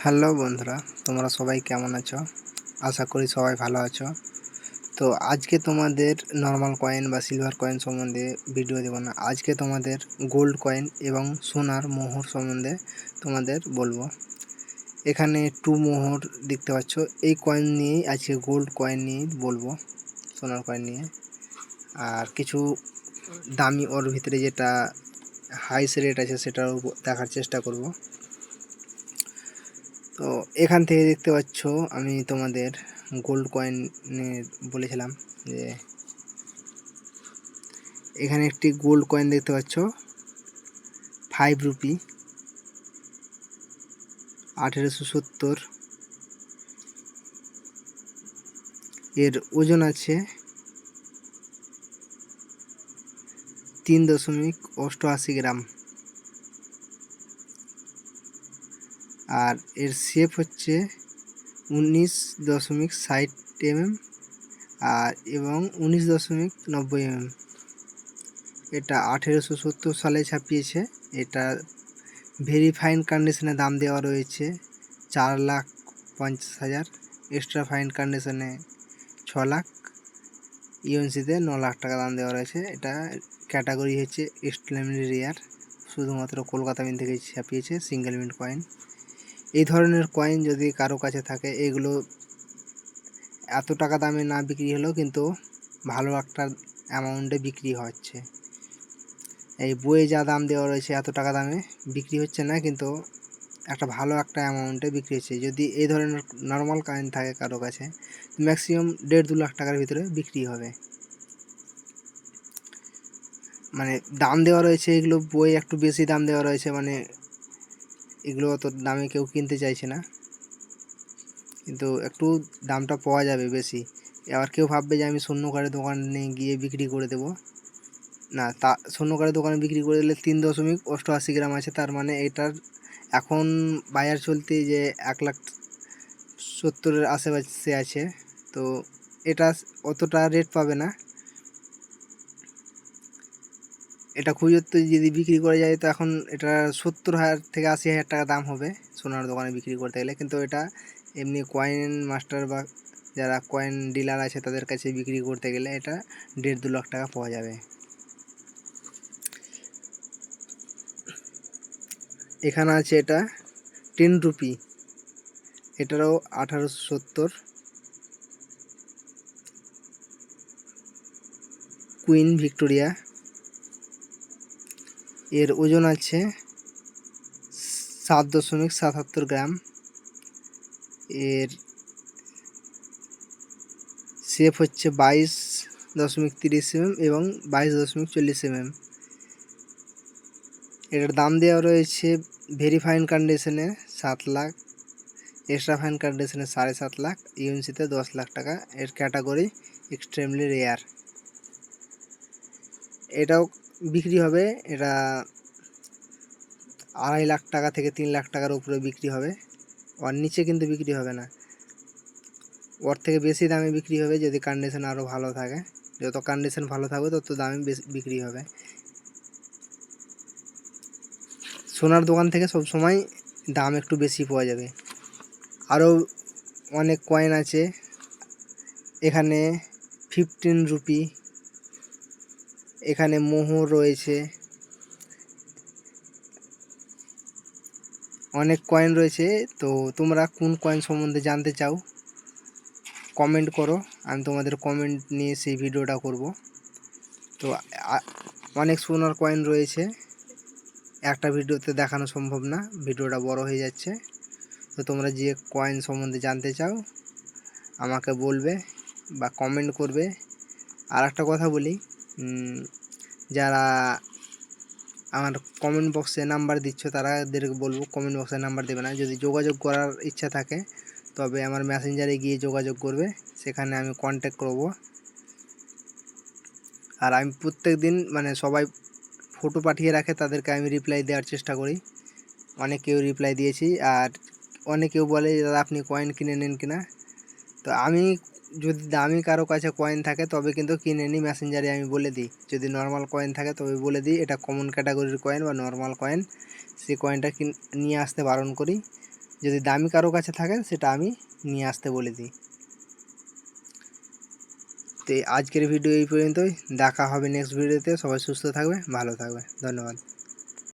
Hello বন্ধুরা, তোমরা সবাই কেমন আছো? আশা করি সবাই ভালো আছো। তো আজকে তোমাদের নর্মাল কয়েন বা সিলভার কয়েন সম্বন্ধে ভিডিও দেব না। আজকে তোমাদের গোল্ড কয়েন এবং সোনার মোহর সম্বন্ধে তোমাদের বলবো। এখানে টু মোহর দেখতে পাচ্ছ। এই কয়েন নিয়েই আজকে গোল্ড কয়েন নিয়েই বলবো, সোনার কয়েন নিয়ে। আর কিছু দামি ওর ভিতরে যেটা হাইস রেট আছে সেটাও দেখার চেষ্টা করব। তো এখান থেকে দেখতে পাচ্ছ আমি তোমাদের গোল্ড কয়েনের বলেছিলাম যে এখানে একটি গোল্ড কয়েন দেখতে পাচ্ছ 5 রুপি 1870। এর ওজন আছে 3.88 গ্রাম। আর এর শেপ হচ্ছে 19.60 mm আর এবং 19.90 mm। এটা 1870 সালে ছাপিয়েছে। এটা ভেরি ফাইন কন্ডিশনে দাম দেওয়া রয়েছে 4,50,000, এক্সট্রা ফাইন কন্ডিশনে 6 লাখ, ইউএনসিতে 9 লাখ টাকা দাম দেওয়া রয়েছে। এটা ক্যাটাগরি হচ্ছে এক্সট্রিমলি রেয়ার, শুধুমাত্র কলকাতা মিন্ট থেকে ছাপিয়েছে, সিঙ্গেল মিন্ট কয়েন। এই ধরনের কয়েন যদি কারো কাছে থাকে, এগুলো এত টাকা দামে না বিক্রি হলেও কিন্তু ভালো একটা অ্যামাউন্টে বিক্রি হচ্ছে। এই বইয়ে যা দাম দেওয়া রয়েছে এত টাকা দামে বিক্রি হচ্ছে না, কিন্তু একটা ভালো একটা অ্যামাউন্টে বিক্রি হচ্ছে। যদি এই ধরনের নর্মাল কয়েন থাকে কারো কাছে, ম্যাক্সিমাম 1.5-2 লাখ টাকার ভিতরে বিক্রি হবে। মানে দাম দেওয়া রয়েছে, এগুলো বই একটু বেশি দাম দেওয়া রয়েছে, মানে এগুলো অত দামে কেউ কিনতে চাইছে না, কিন্তু একটু দামটা পাওয়া যাবে বেশি। আবার কেউ ভাববে যে আমি স্বর্ণকারের দোকানে গিয়ে বিক্রি করে দেবো, না, তা স্বর্ণকারের দোকানে বিক্রি করে দিলে 3.88 গ্রাম আছে, তার মানে এটার এখন বাজার চলতে যে 1,70,000 আশেপাশে আছে। তো এটা অতটা রেট পাবে না। এটা খুচরোতে যদি বিক্রি করে যায় তো এখন এটা 70,000 থেকে 80,000 টাকা দাম হবে সোনার দোকানে বিক্রি করতে গেলে। কিন্তু এটা এমনি কয়েন মাস্টার বা যারা কয়েন ডিলার আছে তাদের কাছে বিক্রি করতে গেলে এটা 1.5-2 লাখ টাকা পাওয়া যাবে। এখানে আছে এটা 10 রুপি, এটারও 1870, কুইন ভিক্টোরিয়া। এর ওজন আছে 7.77 গ্রাম। এর শেপ হচ্ছে 22.30 mm এবং 22.40 mm। এটার দাম দেওয়া রয়েছে ভেরি ফাইন কন্ডিশনে 7 লাখ, এক্সট্রা ফাইন কন্ডিশনে 7.5 লাখ, ইউএনসিতে 10 লাখ টাকা। এর ক্যাটাগরি এক্সট্রিমলি রেয়ার। এটাও বিক্রি হবে, এটা 2.5 লাখ টাকা থেকে 3 লাখ টাকার উপরে বিক্রি হবে, ওর নিচে কিন্তু বিক্রি হবে না। ওর থেকে বেশি দামে বিক্রি হবে যদি কন্ডিশন আরও ভালো থাকে। যত কন্ডিশন ভালো থাকবে তত দামে বেশি বিক্রি হবে। সোনার দোকান থেকে সব সময় দাম একটু বেশি পাওয়া যাবে। আরও অনেক কয়েন আছে এখানে 15 রুপি, এখানে মোহর রয়েছে, অনেক কয়েন রয়েছে। তো তোমরা কোন কয়েন সম্বন্ধে জানতে চাও কমেন্ট করো, আমি তোমাদের কমেন্ট নিয়ে সেই ভিডিওটা করব। তো অনেক সোনার কয়েন রয়েছে, একটা ভিডিওতে দেখানো সম্ভব না, ভিডিওটা বড় হয়ে যাচ্ছে। তো তোমরা যে কয়েন সম্বন্ধে জানতে চাও আমাকে বলবে বা কমেন্ট করবে। আর একটা কথা বলি, যারা আমার কমেন্ট বক্সে নাম্বার দিচ্ছ তাদেরকে বলবো কমেন্ট বক্সে নাম্বার দেবে না। যদি যোগাযোগ করার ইচ্ছা থাকে তবে আমার মেসেঞ্জারে গিয়ে যোগাযোগ করবে, সেখানে আমি কন্ট্যাক্ট করব। আর আমি প্রত্যেক দিন মানে সবাই ফটো পাঠিয়ে রাখে, তাদেরকে আমি রিপ্লাই দেওয়ার চেষ্টা করি। অনেকেও রিপ্লাই দিয়েছি, আর অনেকেও বলে দাদা আপনি কয়েন কিনে নেন কিনা। তো আমি যদি দামি কারো কাছে কয়েন থাকে তবে কিন্তু কিনে নিই, মেসেঞ্জারে আমি বলে দিই। যদি নর্মাল কয়েন থাকে তবে বলে দিই এটা কমন ক্যাটাগরির কয়েন বা নর্মাল কয়েন, সেই কয়েনটা নিয়ে আসতে বারণ করি। যদি দামি কারো কাছে থাকে সেটা আমি নিয়ে আসতে বলে দিই। তো আজকের ভিডিও এই পর্যন্তই, দেখা হবে নেক্সট ভিডিওতে। সবাই সুস্থ থাকবে, ভালো থাকবে, ধন্যবাদ।